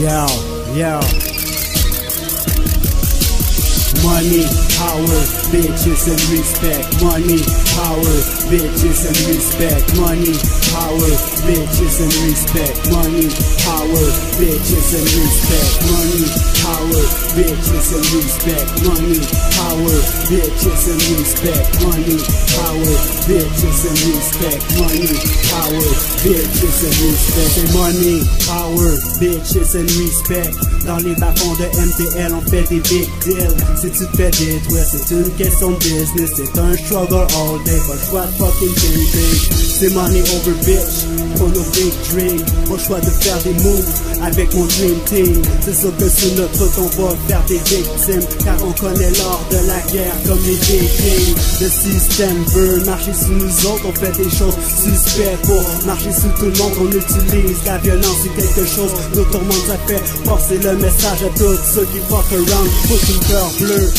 Yo, yo. Money, power, bitches and respect. Money, power, bitches and respect. Money, power, bitches and respect. Money, power, bitches and respect. Money, power, bitches and respect. Money, power, bitches and respect. Money, power, bitches and respect. Money, power, bitches and respect. C'est money, power, bitches and respect. Dans les bas-fonds de MTL, on fait des big deals. Si tu te fais détruire, c'est une question de business. C'est un struggle all day, pas le choix de fucking thinking. C'est money over bitch, pour nos big dreams. Pas le choix de faire des moves avec mon dream team. C'est sûr que sur notre route, on va faire des victimes, car on connaît l'art de la guerre comme les vikings. Le système veut marcher sous nous autres, on fait des choses suspectes. Pour marcher sous tout le monde, on utilise la violence, c'est quelque chose. Notre tourmente, ça fait forcer le message à tous ceux qui fuck around. Pousse une cœur bleu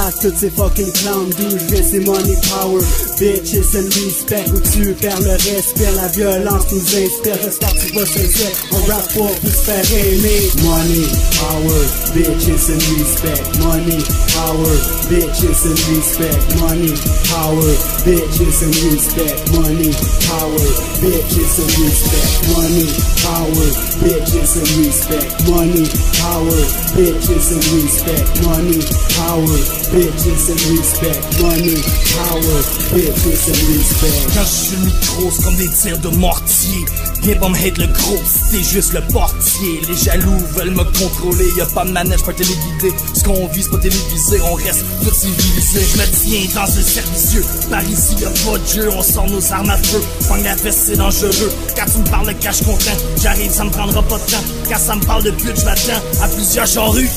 à toutes ces fucking clowns. D'où je viens, c'est money, power, bitches and respect. Où tu perds le respect, la violence nous inspire. J'espère que tu vas sincère, on rap pour vous faire aimer. Money, power, bitches and respect. Money, power, bitches and respect. Money, power, bitches and respect. Money, power, bitches and respect. Money, power, bitches and respect. Money, power, bitches and respect. Money, power, bitches and respect. Money, power, bitches and respect. Quand je suis le micro, c'est comme des tirs de mortier. Viens pas me hate le gros, c'est juste le portier. Les jaloux veulent me contrôler, y'a pas de manège, pas téléguidé. Ce qu'on vit, c'est pas télévisé, on reste tout civilisé. Je me tiens dans un cercle vicieux, par ici y'a pas de jeu. On sort nos armes à feu, pogne la veste c'est dangereux. Quand tu me parles de cash content, j'arrive ça me prendra pas de temps. Quand ça me parle de pute, je m'attends à plusieurs charrues.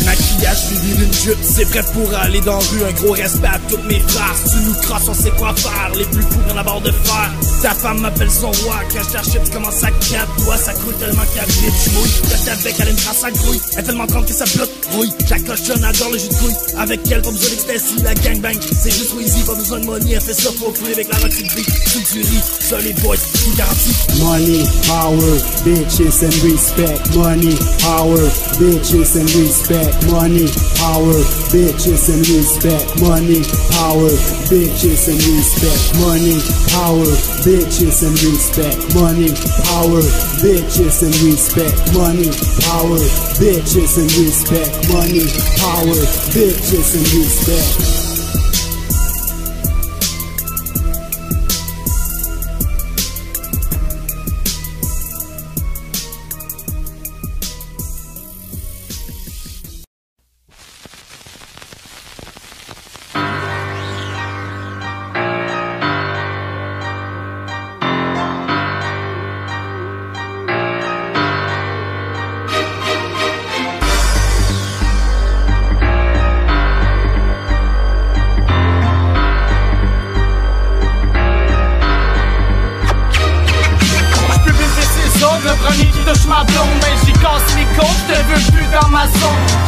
Maquillage, je une jupe, c'est prêt pour aller dans la rue. Un gros respect à tous mes frères. Si tu nous crosses, on sait quoi faire. Les plus fous prennent la barre de fer. Ta femme m'appelle son roi. Quand je t'achète, tu commences à quatre doigts. Ça coule tellement qu'elle vite, tu mouilles. Quand avec, elle aime quand ça grouille. Elle est tellement grande que ça bloque, rouille. La cochonne adore le jus de couille. Avec elle, pas besoin d'ecstasy, la gangbang. C'est juste Weezy, pas besoin de money. Elle fait ça pour free avec la rock sur le beat. Sous du riz, ça les boys, tout garanti. Money, power, bitches and respect. Money, power, bitches and respect. Money, power, bitches and respect. Money, power, bitches and respect. Money, power, bitches and respect. Money, power, bitches and respect. Money, power, bitches and respect. Money, power, bitches and respect.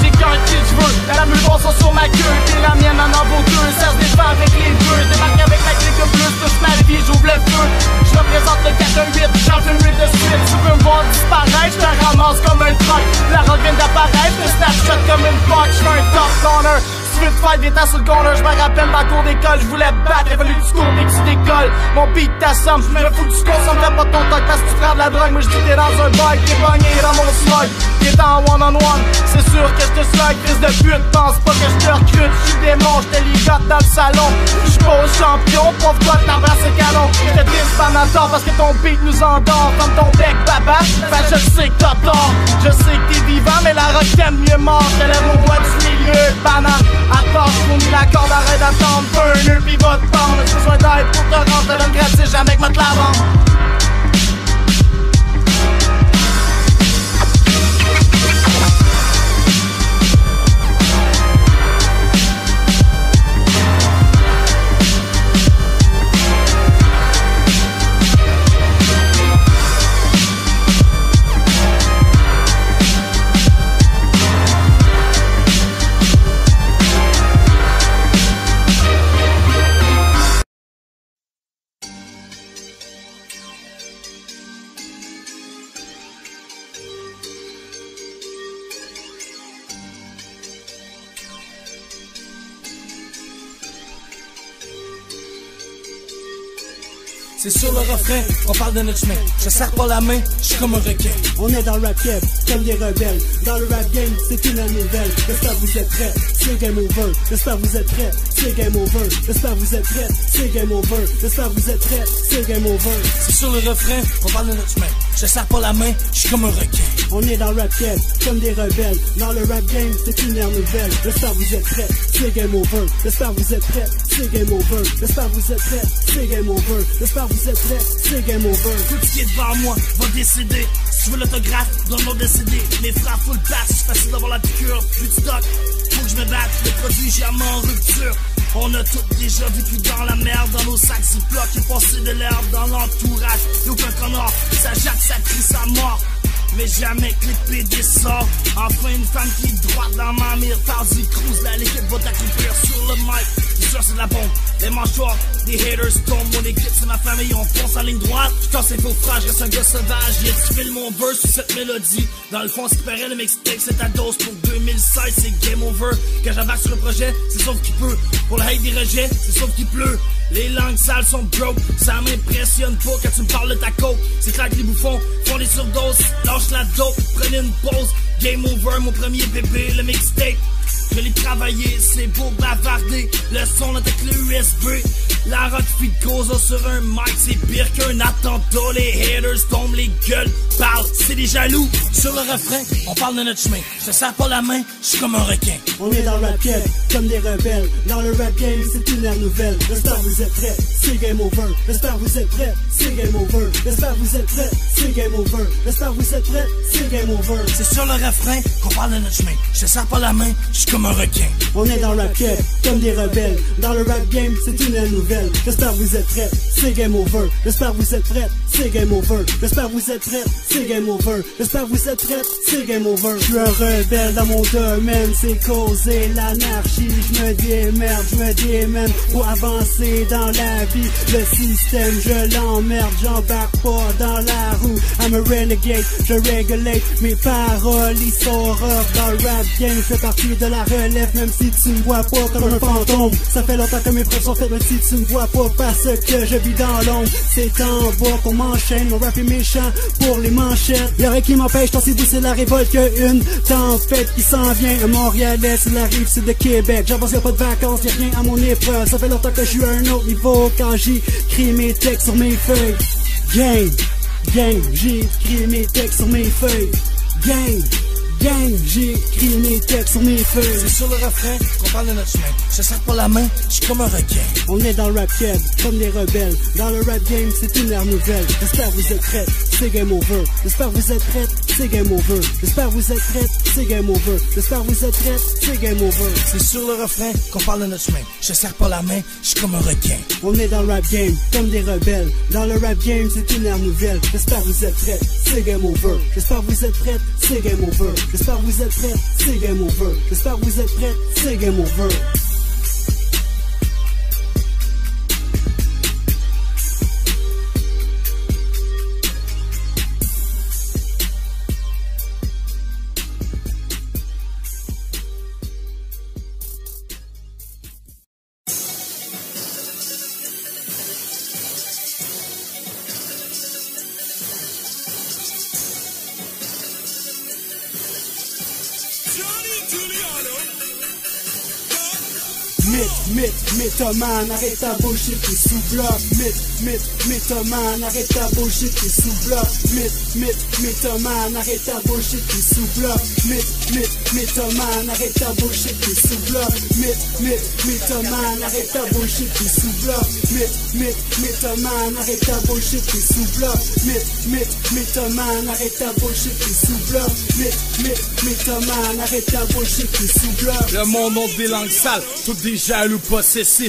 J'ai qu'un kill, j'veux, la multiples sont sur ma queue. T'es la mienne en vaut deux, ça se défend avec les deux. J'débarque avec la clé que plus, touche ma vie, j'ouvre le feu. J'représente le 4-1-8, chante une rue de suite. Tu veux me voir disparaître, j'te ramasse comme un truck. La rock vient d'apparaître, te snapshot comme une fuck. J'suis un top corner. Si tu veux te fight, viens-t'en sur le corner. J'me rappelle ma cour d'école, j'voulais battre, il a fallu que tu cours et que tu décolles. Mon beat t'assomme, j'me fous que tu consommerais pas ton talk parce que tu prends de la drogue. Moi j'dis t'es dans un bike, t'es pogné dans mon slug. T'es en one-on-one, c'est sûr que j'te slug. Fils de pute, pense pas que j'te recrute. J'suis démon, j'te ligote dans le salon. J'suis pas au champion, pauvre toi t'embrasses le canon. J'te dis pas ma tort parce que ton beat nous endort. Comme ton bec baba, ben je sais que t'as tort. Je sais que t'es vivant, mais la rock t'aime mieux mort. J'te lève au bois du milieu, banane. Attends, j'fournis la corde, arrête d'attendre. Burner pis va te pendre. J'ai besoin d'aide pour te rendre, te donne gratis, jamais que ma te la vendre. C'est sur le refrain qu'on parle de notre chemin. Je serre pas la main, je suis comme un requin. On est dans le rap game, comme des rebelles. Dans le rap game, c'est une nouvelle. J'espère vous êtes prêts, c'est game over. J'espère vous êtes prêts, c'est game over. J'espère vous êtes prêts, c'est game over. J'espère vous êtes prêts, c'est game over. C'est sur le refrain qu'on parle de notre chemin. Je serre pas la main, je suis comme un requin. On est dans le rap game, comme des rebelles. Dans le rap game, c'est une ère nouvelle. J'espère vous êtes prêts, c'est game over. J'espère vous êtes prêts, c'est game over. J'espère vous êtes prêts, c'est game over. J'espère vous êtes prêts, c'est game over. Tout ce qui est devant moi va décider. Si tu veux l'autographe, donne-moi décider. Les frappes full pass, c'est facile d'avoir la piqûre. Plus de stock, faut que je me batte. Le produit jamais en rupture. On a tous déjà vécu dans la merde. Dans nos sacs Ziploc et passé de l'herbe dans l'entourage. Et aucun connard, ça jette, ça crie sa mort. Mais jamais que les PD sort. Enfin une femme qui est droite dans ma mire. Tardy Cruz, là l'équipe va t'accroupir sur le mic. C'est sûr c'est de la bombe, les mâchoires, des haters tombent. Mon équipe c'est ma famille, on fonce en ligne droite. J'tends ses faux frères, je reste un gars sauvage. J'ai tué mon verse sur cette mélodie. Dans le fond, ce qui paraît le mixtape, c'est ta dose pour 2016, c'est game over. Quand j'embarque sur le projet, c'est sauf qu'il peut. Pour le hate des rejets, c'est sauf qu'il pleut. Les langues sales sont broke, ça m'impressionne pas quand tu me parles de ta coke. C'est clair que les bouffons font des surdoses, lâche la dope, prenez une pause. Game over, mon premier bébé, le mixtape. Je l'ai travaillé, c'est beau bavarder. Le son attaque le USB. La rock fit cause sur un mic, c'est pire qu'un attentat. Les haters tombent les gueules, parlent, c'est des jaloux. Sur le refrain, on parle de notre chemin. Je te serre pas la main, je suis comme un requin. On est dans le rap game, comme des rebelles. Dans le rap game, c'est une ère nouvelle. J'espère vous êtes prêts, c'est game over. J'espère vous êtes prêts, c'est game over. J'espère vous êtes prêts, c'est game over. J'espère vous êtes prêts, c'est game over. C'est sur le refrain qu'on parle de notre chemin. Je te serre pas la main, je suis comme un requin. On est dans le rap game, comme des rebelles. Dans le rap game, c'est une ère nouvelle. J'espère vous êtes prêts, c'est game over. J'espère vous êtes prêts, c'est game over. J'espère vous êtes prêts, c'est game over. J'espère vous êtes prêts, c'est game over. Je suis un rebelle dans mon domaine, c'est causer l'anarchie. Je me démène pour avancer dans la vie. Le système, je l'emmerde, j'embarque pas dans la roue. I'm a renegade, je régulate mes paroles, ils sont rough dans le rap game. Je fais partie de la relève, même si tu me vois pas comme un fantôme. Ça fait longtemps que mes preuves sont faites, même si tu me vois pas parce que je vis dans l'ombre. C'est en bas qu'on m'enchaîne, mon rap est méchant pour les manchettes. Y'aurait qui m'empêche, tant si vous c'est la révolte que une tempête qui s'en vient. Un Montréalais, c'est la rive sud de Québec. J'avance, y'a pas de vacances, y'a rien à mon épreuve. Ça fait longtemps que je suis à un autre niveau quand j'écris mes textes sur mes feuilles. Gang, j'écris mes textes sur mes feuilles. Gang, j'écris mes textes sur mes feuilles. C'est sur le refrain qu'on parle de notre chemin. Je te serre pas la main, je suis comme un requin. On est dans le rap game, comme des rebelles. Dans le rap game, c'est une ère nouvelle. J'espère vous êtes prêts, c'est game over. J'espère vous êtes prêts, c'est game over. J'espère vous êtes prêts, c'est game over. J'espère vous êtes prêts, c'est game over. C'est sur le refrain qu'on parle de notre chemin. Je te serre pas la main, je suis comme un requin. On est dans le rap game, comme des rebelles. Dans le rap game, c'est une ère nouvelle. J'espère vous êtes prêts, c'est game over. J'espère vous êtes prêts, c'est game over. J'espère vous êtes prêts, c'est game over. J'espère vous êtes prêts, c'est game over. Mythomane, arrête ta bullshit, t'es sous bloc. Mythomane, arrête ta bullshit, t'es sous bloc. Mythomane, arrête ta bullshit, t'es sous bloc. Mythomane, arrête ta bullshit, t'es sous bloc. Mythomane, arrête ta bullshit, t'es sous bloc. Mythomane, arrête ta bullshit, t'es sous bloc. Mythomane, arrête ta bullshit, t'es sous bloc. Mythomane, arrête ta bullshit, t'es sous bloc. Le monde ont des langues sales, tout des jaloux possessifs.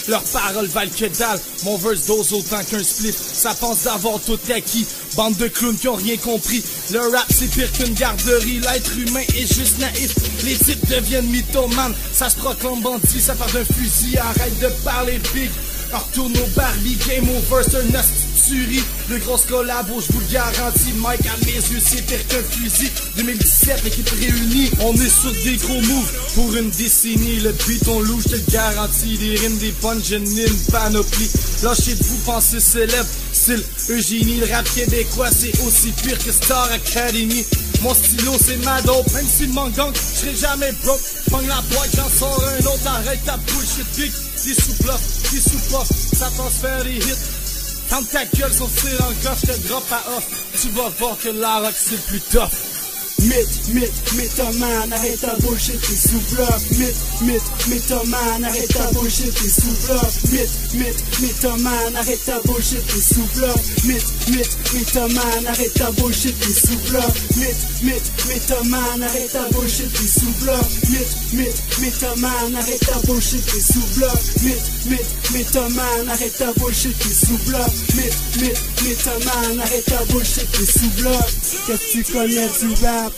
Leurs paroles valent que dalle, mon verse dose autant qu'un spliff. Ça pense d'avoir tout acquis, bande de clowns qui ont rien compris. Le rap c'est pire qu'une garderie, l'être humain est juste naïf. Les types deviennent mythomanes, ça se proclame bandit, ça part d'un fusil. Arrête de parler big, retourne au Barbie, game over, c'est un tuerie, de grosses collabos, je vous le garantis. Mike à mes yeux, c'est pire qu'un fusil. 2017, l'équipe réunie, on est sur des gros moves. Pour une décennie, le beat on loue, je te le garantis. Des rimes, des punch, une panoplie. Lâchez de vous, pensez célèbre, style Eugénie. Le rap québécois, c'est aussi pire que Star Academy. Mon stylo, c'est ma dope, même s'il manque gang, je serai jamais broke. Pogne la boîte, j'en sors un autre, arrête ta bullshit big. Des sous-puffs, ça transfère des hits. Quand ta gueule son style en coffre, je te drop à off. Tu vas voir que la rock c'est le plus tough. Mythoman, arrête ta bullshit, t'es sous bloc. Mythoman, arrête ta bullshit, t'es sous bloc. Mythoman, arrête ta bullshit, t'es sous bloc. Mythoman, arrête ta bullshit, t'es sous bloc. Mythoman, arrête ta bullshit, t'es sous bloc. Mythoman, arrête ta bullshit, t'es sous bloc. Mythoman, arrête ta bullshit, t'es sous bloc. Mythoman, arrête ta bullshit, t'es sous bloc. Qu'est-ce que tu connais du rap?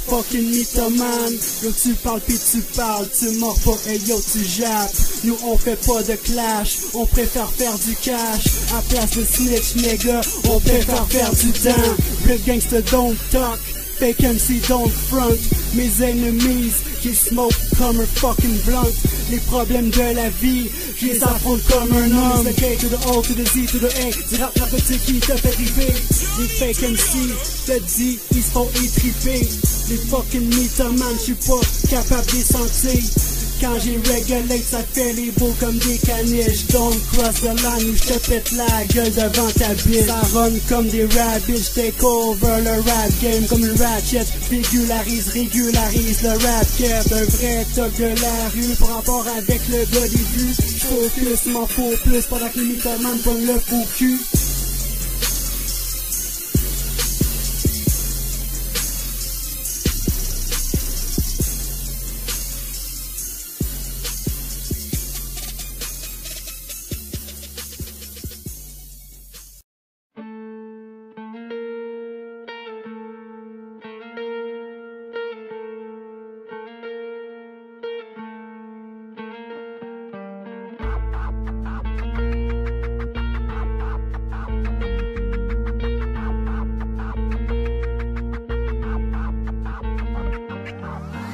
Fucking mythoman, yo tu parles pis tu parles, tu mords pas et yo tu jappes. Nous on fait pas de clash, on préfère faire du cash. À place de snitch nigga, on préfère faire du temps. Real gangsta don't talk, fake MC don't front. Mes ennemis qui smoke comme un fucking blunt. Les problèmes de la vie, je les affronte comme un homme. The K to the O to the Z to the A, du rap narcotique qui te fait rêver. Les fake MC, te dis, ils se font étriper. Les fucking mythomanes, j'suis pas capable de les sentir. Quand j'ai regulate, ça fait les beaux comme des caniches. Don't cross the line ou j'te pète la gueule devant ta bite. Ça run comme des rabbits, j'take over le rap game comme une ratchet. Régularise le rap cap. Un vrai top de la rue pour rapport avec le gars des vues. J'focus, m'en faut plus pendant que les mythomanes pognent le faux cul.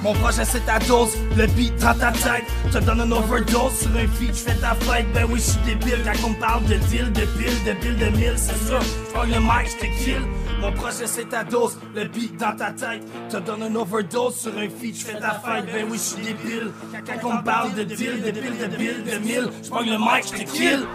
Mon projet c'est ta dose, le beat dans ta tête. Te donne un overdose sur un feat, j'fais ta fête. Ben oui j'suis débile quand on me parle de deal, de pile, de mille, c'est sûr. J'prends le mic, j'te kill. Mon projet c'est ta dose, le beat dans ta tête. Te donne un overdose sur un feat, j'fais ta fête. Ben oui j'suis débile quand on me parle de deal, de pile, de mille. J'prends le mic, j'te kill.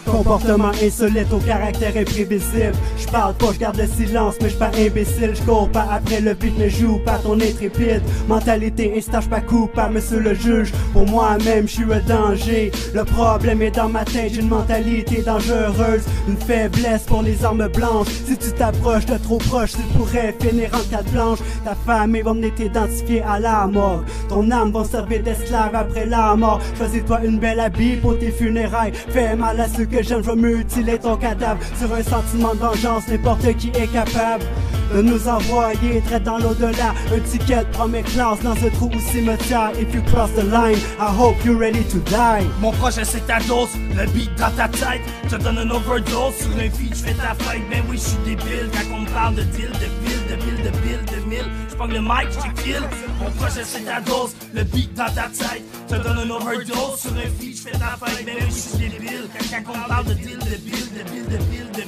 Comportement insolite au caractère imprévisible. J'parle pas, j'garde le silence, mais j'suis pas imbécile. J'cours pas après le beat, mais joue pas ton intrépide. Mentalité instant, j'suis pas coupable, monsieur le juge. Pour moi-même, j'suis un danger. Le problème est dans ma tête, j'ai une mentalité dangereuse. Une faiblesse pour les armes blanches. Si tu t'approches de trop proche, tu pourrais finir en carte blanche. Ta famille va venir t'identifier à la mort. Ton âme va servir d'esclave après la mort. Choisis-toi une belle habille pour tes funérailles. Fais mal à ceux que j'aime, je vais mutiler ton cadavre. Sur un sentiment de vengeance, n'importe qui est capable de nous envoyer très dans l'au-delà. Un ticket prend mes classes dans ce trou au cimetière. If you cross the line, I hope you're ready to die. Mon projet c'est ta dose, le beat dans ta tête. Te donne un overdose sur un feat, j'fais ta fête. Ben oui j'suis débile quand on me parle de deal, de mille. J'prends le mic, j'te kill. Mon projet c'est ta dose, le beat dans ta tête. Te donne un overdose sur un feat, j'fais ta fête. Ben oui j'suis débile quand on me parle de deal, de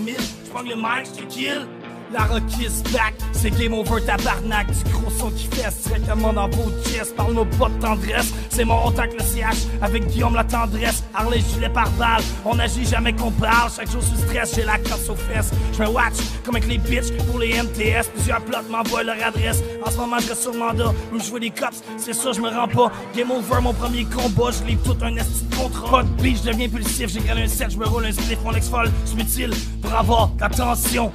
mille. J'prends le mic, j'te kill. La rock is back, c'est game over tabarnak. Du gros son qui fesse directement dans vos chests. Parle-moi pas de tendresse, c'est mon contact le CH avec Guillaume la tendresse. Harley gilet par balle, on agit jamais qu'on parle. Chaque jour sous stress, j'ai la crosse aux fesses. J'me watch comme avec les bitches pour les MTS. Plusieurs plots m'envoient leur adresse. En ce moment je reste sur mandat, même je vois des cops, c'est sûr je me rends pas. Game over, mon premier combat, je livre tout un esti de contrat. Pas de beat, je deviens impulsif, j'ai gagné un set, je me roule un spliff, mon ex-folle, je m'utile pour avoir de l'attention.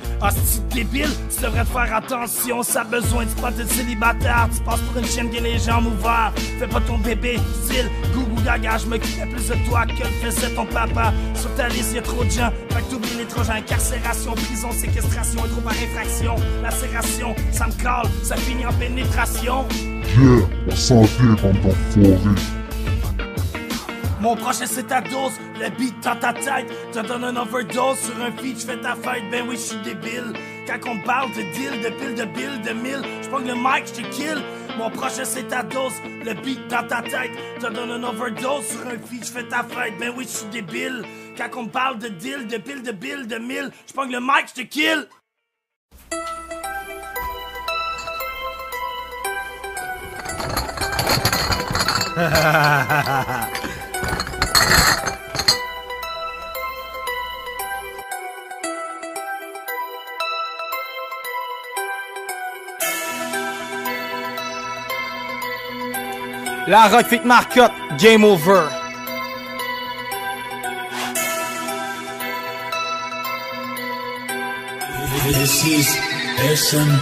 Débile, tu devrais te faire attention. Ça a besoin de spot de célibataire. Tu passes pour une chienne qui a les jambes ouvertes. Fais pas ton bébé, style gougou gaga. Je m'occupais plus de toi que le faisait ton papa. Sur ta liste y'a trop de gens, fait que t'oublies les trojans. Incarcération, prison, séquestration et trop par infraction. Lacération, ça me cale, ça finit en pénétration. Yeah, on s'en vient, bande d'enfoirés. Mon prochain c'est ta dose, le beat dans ta tête. Je te donne un overdose sur un feat, j'fais ta fête. Ben oui, j'suis débile. Quand on me parle de deal, de pile, de bill, de mille, j'pogne le mic, j'te kill. Mon prochain c'est ta dose, le beat dans ta tête. Je te donne un overdose sur un feat, j'fais ta fête. Ben oui, j'suis débile. Quand on me parle de deal, de pile, de bill, de mille, j'pogne le mic, j'te kill. La Rock fit Marcotte, game over. This is SM.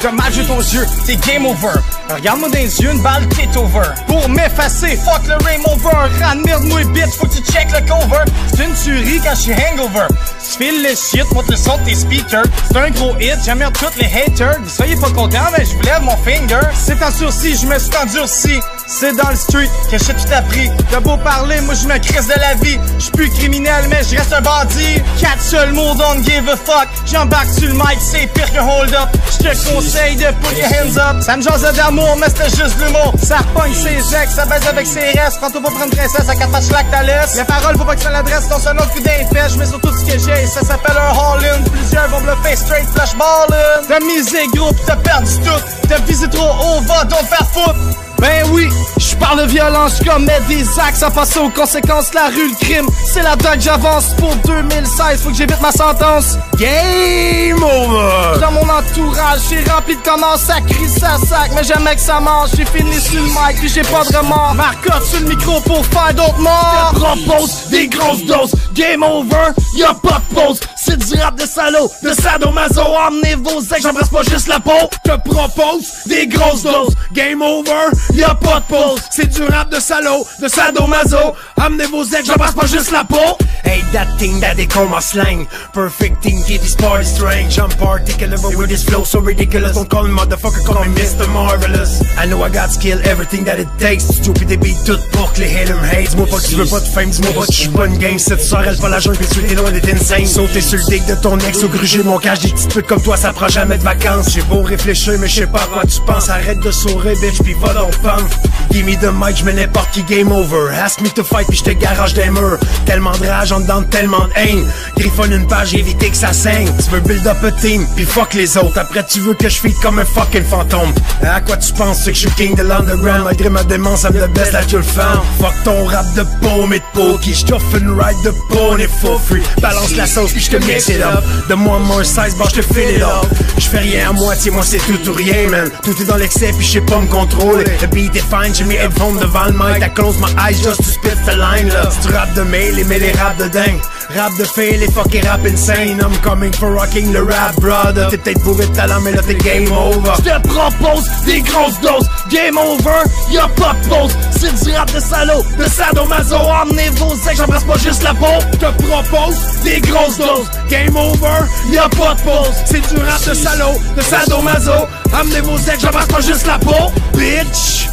Comme mal joué ton jeu, c'est game over. Regarde-moi dans les yeux, une balle t'est over. Pour m'effacer, fuck le game over. Ramerde-moi bitch, faut que tu check le cover. C'est une tuerie quand je suis hangover. Si tu files le shit, monte le son de tes speakers. C'est un gros hit, j'emmerde tous les haters. Soyez pas contents, mais je vous lève mon finger. C'est en sursis, je me suis endurci. C'est dans le street que shit tout appris. T'as beau parler, moi je me crisse de la vie. J'suis plus criminel, mais je reste un bandit. 4 seuls mots, don't give a fuck. J'embarque sur le mic, c'est pire qu'un hold up. J'te conseille de put your hands up. Ça me jase d'amour, mais c'était juste l'humour. Ça repogne ses ex, ça baise avec ses restes. Prends-toi pas pour une princesse, à 4 pattes slack ta laisse. Les paroles, faut pas que ça l'adresse, non c'est un autre coup d'impêche. Mais sur tout ce que j'ai, ça s'appelle un haul-in. Plusieurs vont bluffer straight flash ballin'. T'as misé gros pis t'as perdu tout. T'as visé trop haut, va donc faire foutre. Ben oui, je parle de violence, je commets des actes sans penser aux conséquences. La rue, le crime, c'est la date, j'avance pour 2016, faut que j'évite ma sentence. Game over! Dans mon entourage, j'ai rempli de commandes, ça crie, ça sac, mais jamais que ça mange. J'ai fini sur le mic, puis j'ai pas de remords. Marcotte sur le micro pour faire d'autres morts. Je te propose des grosses doses, game over, y'a pas de pause. C'est du rap de salaud, de sadomaso. Emmenez vos ex, j'embrasse pas juste la peau. Je te propose des grosses doses, game over, y'a pas de pause. C'est du rap de salaud, de sadomaso. Amenez vos ex, j'embrasse pas juste la peau. Hey, that thing that they call my slang. Perfect thing, keep this party strange. I'm particular with this flow so ridiculous. Don't call me motherfucker, call me Mr. Marvelous. I know I got skill, everything that it takes. Stupid des beats tout pour que les haters me hate. Dis-moi pas que tu veux pas de fame, dis-moi pas que je suis pas une game. Si tu sors, elle pas la jungle, puis tu es loin d'être insane. Sauter sur le dick de ton ex ou gruger mon cash. Des petites putes comme toi, ça prend jamais de vacances. J'ai beau réfléchir, mais je sais pas à quoi tu penses. Arrête de sourire, bitch, pis va donc pump. Give me the mic, j'mets n'importe qui, game over. Ask me to fight, pis j'te garage des murs. Tellement de rage, en dedans de tellement de haine. Griffonne une page, éviter que ça saigne. Tu veux build up a team, pis fuck les autres. Après tu veux que je feed comme un fucking fantôme. À quoi tu penses, c'est que je suis king de l'underground. Malgré ma démence, I'm the best that you'll find. Fuck ton rap de paume et de pokey. J't'offre une ride de pony for free. Balance la sauce, pis j'te mix it up. De moi, mon size, bah j'te fill it up. J'fais rien à moitié, moi c'est tout ou rien, man. Tout est dans l'excès, pis j'sais pas me contrôler. Le beat est fine, j'ai mes headphones devant le mic. I close my eyes just to spit the line, là. Si tu rap de mail, mais les rap de dingue. Rap de fail, les fucking rap insane. I'm coming for rocking le rap, brother. T'es peut-être bourré de talent, mais là t'es game over. J'te propose des grosses doses, game over, y'a pas de pause. C'est du rap de salaud, de sadomaso. Emmenez vos ex, j'embrasse pas juste la peau. J'te propose des grosses doses, game over, y'a pas de pause. C'est du rap de salaud, de sadomaso. Emmenez vos ex, j'embrasse pas juste la peau, bitch.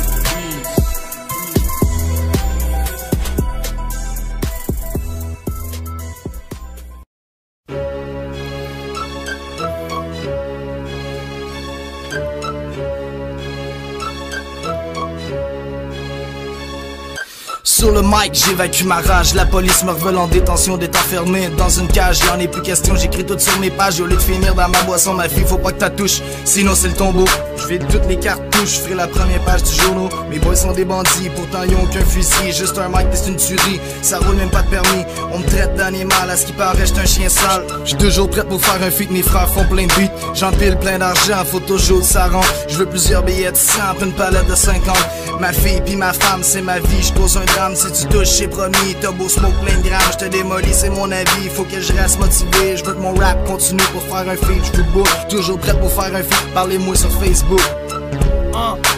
Sur le mic, j'évacue ma rage. La police me revole en détention d'être enfermé dans une cage. Y'en est plus question, j'écris tout sur mes pages. Au lieu de finir dans ma boisson, ma fille, faut pas que t'as touches. Sinon c'est le tombeau. Je vide toutes les cartouches, ferai la première page du journal. Mes boys sont des bandits, pourtant ils ont aucun fusil. Juste un mic, c'est une tuerie. Ça roule même pas de permis. On me traite d'animal, à ce qui paraît, j'suis un chien sale. J'suis toujours prêt pour faire un feat, mes frères font plein de beats. J'empile plein d'argent, faut toujours que ça rentre. Je veux plusieurs billets de 100, puis une palette de 50. Ma fille pis ma femme, c'est ma vie, j'cause un drame. Si tu touches, c'est promis, t'as beau smoke plein de grammes. J'te démolis, c'est mon avis, faut que je reste motivé. J'veux que mon rap continue pour faire un feat. J'veux book, toujours prêt pour faire un feat. Parlez-moi sur Facebook.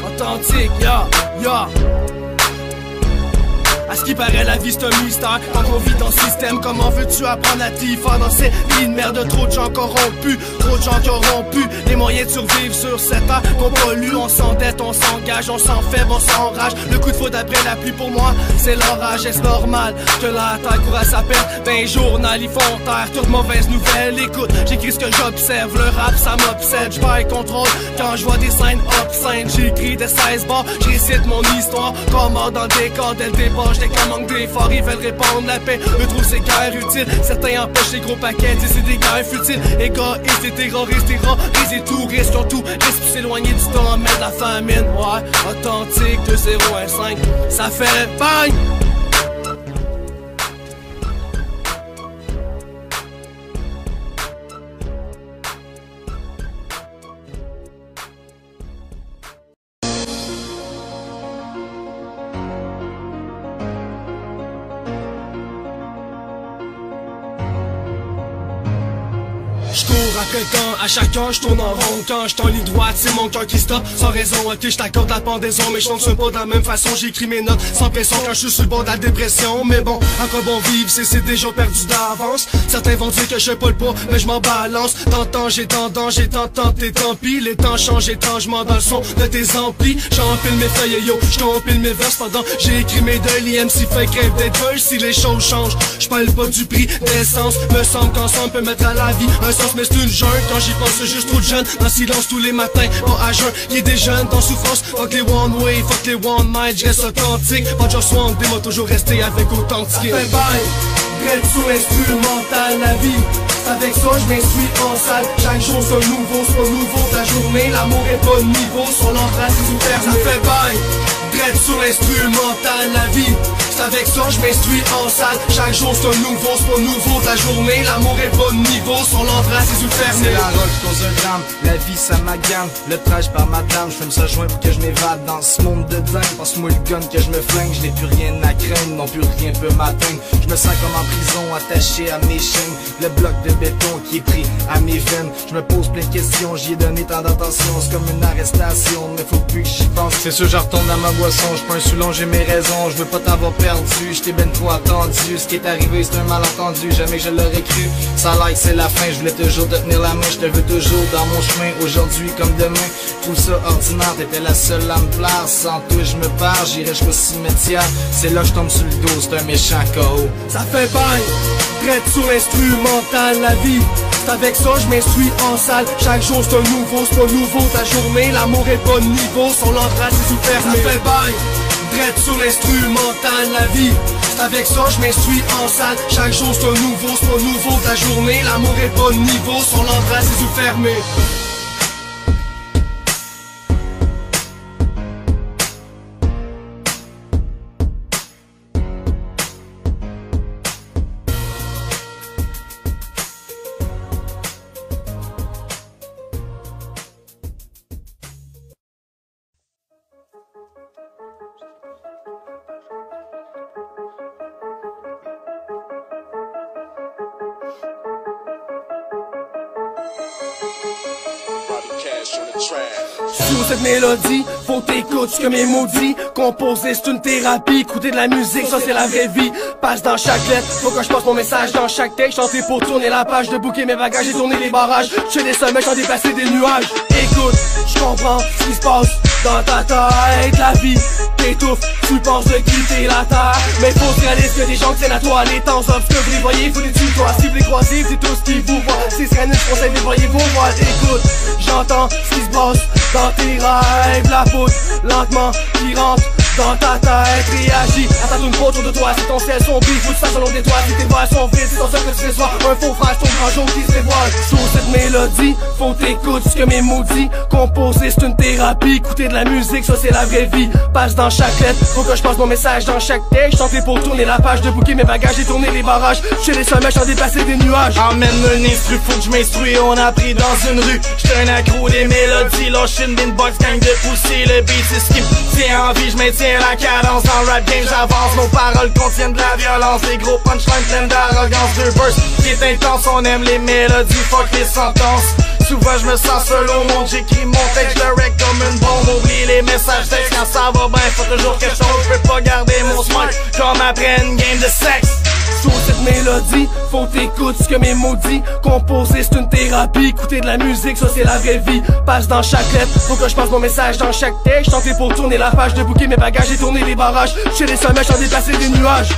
Authentique, ya. À ce qui paraît, la vie c'est un mystère. Quand on vit dans le système, comment veux-tu apprendre à t'y faire dans cette vie pays de merde, trop de gens corrompus, trop de gens corrompus. Les moyens de survivre sur cette terre qu'on pollue, on s'endette, on s'engage, on s'enferme, on s'enrage. Le coup de foudre après la pluie pour moi, c'est l'orage. Est-ce normal que la terre court à sa perte? Ben journal, ils font taire, toutes mauvaises nouvelles. Écoute, j'écris ce que j'observe, le rap ça m'obsède. J'perds contrôle quand je vois des scènes obscènes. J'écris des 16 bars, j'récite mon histoire. Comment dans le décor, dès le départ, j'déclame manque d'efforts. Ils veulent répandre la paix, eux trouvent ces guerres utiles. Certains empêchent les gros paquets, c'est des guerres futiles. Égoïstes, des terroristes, des terroristes et touristes. Surtout, risquent de s'éloigner du temps, mais de la famine. Ouais, authentique 2015, ça fait bang! J'cours après le temps, à chacun j'tourne en rond. Quand j'suis en ligne droite, c'est mon cœur qui stoppe. Sans raison, ok, j't'accorde la pendaison, mais j'fonctionne pas de la même façon. J'écris mes notes sans pression quand j'suis sur le bord de la dépression. Mais bon, à quoi bon vivre, c'est déjà perdu d'avance. Certains vont dire que je fais pas le pas, mais j'm'en balance. T'entends, j'ai tendance, j'ai tenté, tant pis. Les temps changent étrangement dans le son de tes amplis. J'empile mes feuilles, yo, j'compile mes verses pendant j'ai écrit mes deuils. MC fait crève d'être veulent si les choses changent. J'parle pas du prix d'essence, me semble qu'ensemble peut mettre à la vie un sens, mais c'est une jungle. Quand j'y pense, c'est juste trop de jeunes dans silence tous les matins, pas à jeun. Y'a des jeunes dans souffrance, fuck les one way, fuck les one mind, j'reste authentique. Pas de swamp, des mots toujours restés avec autant de skill. Fait bye, drette sous instrumental, la vie. Avec ça, j'm'instruis en salle. Chaque jour c'est nouveau, c'est pas nouveau. Ta journée, l'amour est pas de niveau. Sur l'entrée, c'est super. Ça fait bye, drette sur l'instrumental, la vie. C'est avec ça, j'm'instruis en salle. Chaque jour c'est nouveau, c'est pas nouveau. Ta journée, l'amour est pas de niveau. Sur l'entrée, c'est super. C'est la roche cause un drame, la vie ça m'agame. Le trash par madame, j'fume ça joint pour que je m'évade dans ce monde de dingue. Passe-moi le gun que je me flingue, je n'ai plus rien à craindre, non plus rien peut m'atteindre. Je me sens comme en prison, attaché à mes chaînes. Le bloc de béton qui est pris à mes veines. Je me pose plein de questions, j'y ai donné tant d'attention. C'est comme une arrestation, mais faut plus que j'y pense. C'est sûr, je retourne à ma boisson, j'suis pas un Soulon, j'ai mes raisons. Je veux pas t'avoir perdu, j't'ai ben trop attendu. Ce qui est arrivé, c'est un malentendu, jamais que je l'aurais cru. Sans like, c'est la fin, je voulais toujours te tenir la main. Je te veux toujours dans mon chemin, aujourd'hui comme demain. Trouve ça ordinaire, t'étais la seule à me plaire. Sans toi, je me perds, j'irai jusqu'au cimetière. C'est là que je tombe sur le dos, c'est un méchant KO. Ça fait bail, prête sur l'instrumental, la vie. C'est avec ça, je m'instruis en salle. Chaque jour c'est un nouveau, c'est pas nouveau. Ta journée, l'amour est pas de niveau. Sur l'entrée, c'est super. Ça fait bail, drette sur l'instrumental, la vie. C'est avec ça, je m'instruis en salle. Chaque jour c'est un nouveau, c'est pas nouveau. Ta journée, l'amour est pas de niveau. Sur l'entrée, c'est tout fermé. Sous cette mélodie, faut t'écouter ce que mes mots disent. Composer c'est une thérapie, écouter de la musique, ça c'est la vraie vie. Passe dans chaque lettre, faut que je passe mon message dans chaque texte. Chanter pour tourner la page, de bouquer mes bagages et tourner les barrages. Chez les sommets, j'en déplacer des nuages. Écoute, je comprends ce qui se passe dans ta tête. La vie t'étouffe, tu penses de quitter la terre. Mais faut se réaliser que des gens qui tiennent à toi. Les temps obscurs, vous les voyez, faut les tuer toi. Si vous les croisez, c'est tout ce qui vous voit. Si ce qu'un je conseille, vous voyez vos voiles. Écoute, j'entends ce qui se passe dans tes rêves. La poudre, lentement, qui rentre dans ta tête. Réagis à ta tourne pas autour de toi. Si ton ciel sombre, faut que tu fasses selon des toits. Si tes voix sont vides, c'est ton seul que tu déçois. Un faux frère, ton grand jour qui se dévoile. Sous cette mélodie, faut t'écouter ce que mes mots disent. Composer c'est une thérapie, écouter de la musique, ça c'est la vraie vie. Passe dans chaque lettre, faut que je passe mon message dans chaque texte. Chanter pour tourner la page, de bouquer mes bagages et tourner les barrages. Chez les sommets, j'en déplacer des nuages. Emmène-moi un instru, faut que je m'instruis. On a pris dans une rue, j'étais un accro des mélodies. Lâche une beatbox, gang de pousser. Le beat c'est ce qui me tient en vie, je maintiens la cadence. Dans le rap game j'avance, nos paroles contiennent de la violence. Des gros punchlines pleines d'arrogance. Deux verses qui est intense, on aime les mélodies, fuck les sentences. Souvent je me sens seul au monde, j'écris mon texte, je le rec comme une bombe. Oublie les messages textes, quand ça va bien, faut toujours que je tombe. Je peux pas garder mon smile comme après une game de sexe. Sous cette mélodie, vie. Faut t'écouter ce que mes mots disent. Composer c'est une thérapie. Écouter de la musique, ça c'est la vraie vie. Passe dans chaque lettre, faut que je passe mon message dans chaque texte. Chanter pour tourner la page, de bouquer mes bagages et tourner les barrages. Chez les sommets, j'en déplacer des nuages.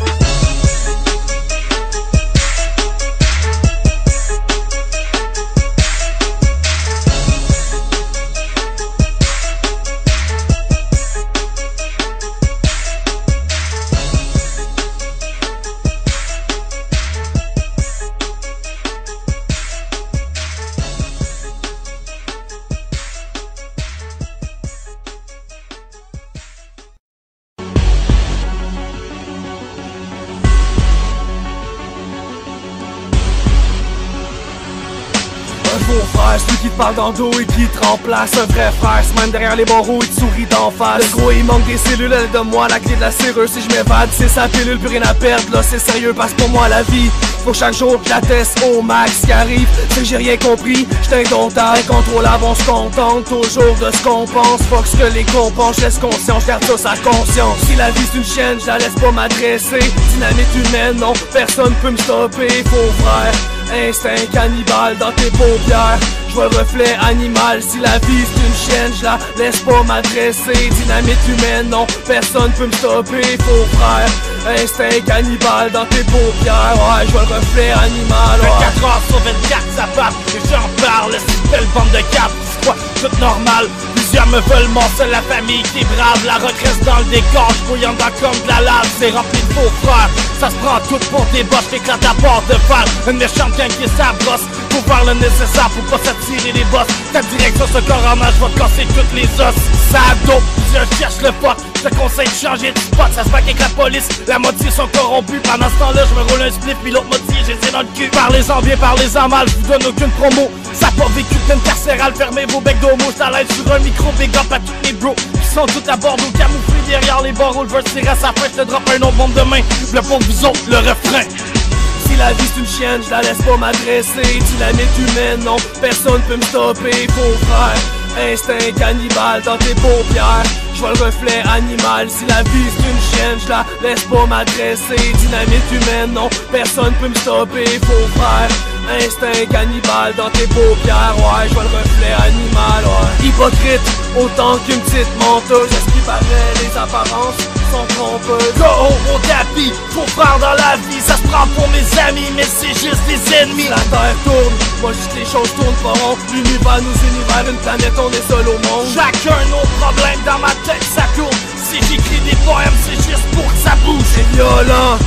Un faux frère, celui qui te parle dans le dos et qui te remplace. Un vrai frère, c'est même derrière les barreaux, il te sourit d'en face. Le gros il manque des cellules, elle donne-moi la clé de la serrure. Si je m'évade, c'est sa pilule, plus rien à perdre. Là c'est sérieux, parce que pour moi la vie, faut chaque jour que je la teste au max. Ce qui arrive, c'est que j'ai rien compris. J'étais indomptable, incontrôlable, on se contente toujours de ce qu'on pense. Fuck ce que les cons pensent, je laisse conscience, je garde ça sa conscience. Si la vie c'est une chaîne, je la laisse pas m'adresser. Dynamite humaine, non, personne peut me stopper, faux frère. Instinct cannibale dans tes paupières. Je vois le reflet animal. Si la vie c'est une chaîne, je la laisse pas m'adresser. Dynamite humaine, non, personne peut me stopper, faux frère. Instinct cannibale dans tes paupières. Ouais, je vois le reflet animal. Ouais. 24 heures sur 24, ça passe et j'en parle. C'est belle bande de cap, c'est quoi, tout normal. Plusieurs me veulent mon seul, la famille qui est brave. La retraite dans le décor, j'bouillant dans comme de la lave. C'est rempli de faux frères, ça se prend tout pour des bosses. J'éclate à part de fer, une méchante gang qui est sa brosse. Faut faire le nécessaire pour pas s'attirer les bosses. Ta direction ce corps en main, j'vais te casser toutes les os. Ça dope, je cherche le pot. Je te conseille de changer de spot, ça se bat avec la police. La moitié sont corrompus, pendant ce temps-là je me roule un split. Puis l'autre moitié j'ai les dans le cul. Parlez-en bien, parlez-en mal, je vous donne aucune promo. Ça a pas vécu peine carcérale, fermez vos becs d'homo. Ça l'aide sur un micro, big up à tous les bros qui sont tout à bord d'eau, camouflés derrière les barreaux. Le verse tire à sa fin, je te drop un autre bombe de main. Le pont de vous autres, le refrain. Si la vie c'est une chienne, je la laisse pas m'adresser. Dynamite humaine, non, personne peut me stopper, faux frère. Instinct cannibale dans tes paupières. Je vois le reflet animal. Si la vie c'est une chienne, je la laisse pas m'adresser. Dynamite humaine, non, personne peut me stopper, faux frère. Instinct cannibale dans tes paupières. Ouais, je vois le reflet animal. Ouais. Hypocrite, autant qu'une petite menteuse. Est-ce qu'il paraît les apparences sont trompeuses? Go au tapis, faut faire dans la vie. Ça se prend pour mes amis, mais c'est juste des ennemis. La terre tourne, moi juste les choses tournent pas rond. L'univers, nos univers, une planète, on est seul au monde. Chacun nos problèmes, dans ma tête ça tourne. Si j'écris des poèmes, c'est juste pour que ça bouge. C'est violent,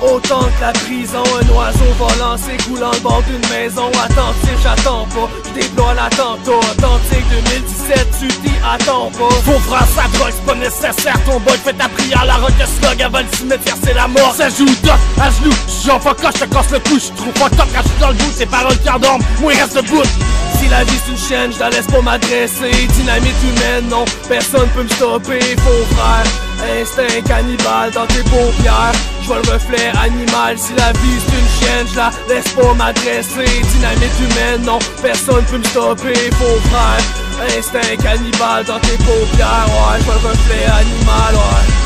autant que la prison. Un oiseau volant s'écoulant le bord d'une maison. Attentif, j'attends pas, je déploie l'attentat. Authentique 2017, tu t'y attends pas. Faut frère, ça drogue, c'est pas nécessaire. Ton boy fait ta prière, la rock de slug avant le cimetière, c'est la mort. Ça joue doc, à genoux, j'suis en fuck, je te casse le cou. J'suis trop fuck up quand j'suis dans le bout, c'est paroles qui endorment, moi il reste debout. Si la vie c'est une chaîne, je la laisse pas m'adresser. Dynamite humaine, non, personne peut me stopper, faux frère. Instinct cannibale dans tes paupières. Je vois le reflet animal. Si la vie c'est une chaîne, je la laisse pas m'adresser. Dynamite humaine, non, personne peut me stopper, faux frère. Instinct cannibale dans tes paupières. Ouais, je vois le reflet animal, ouais.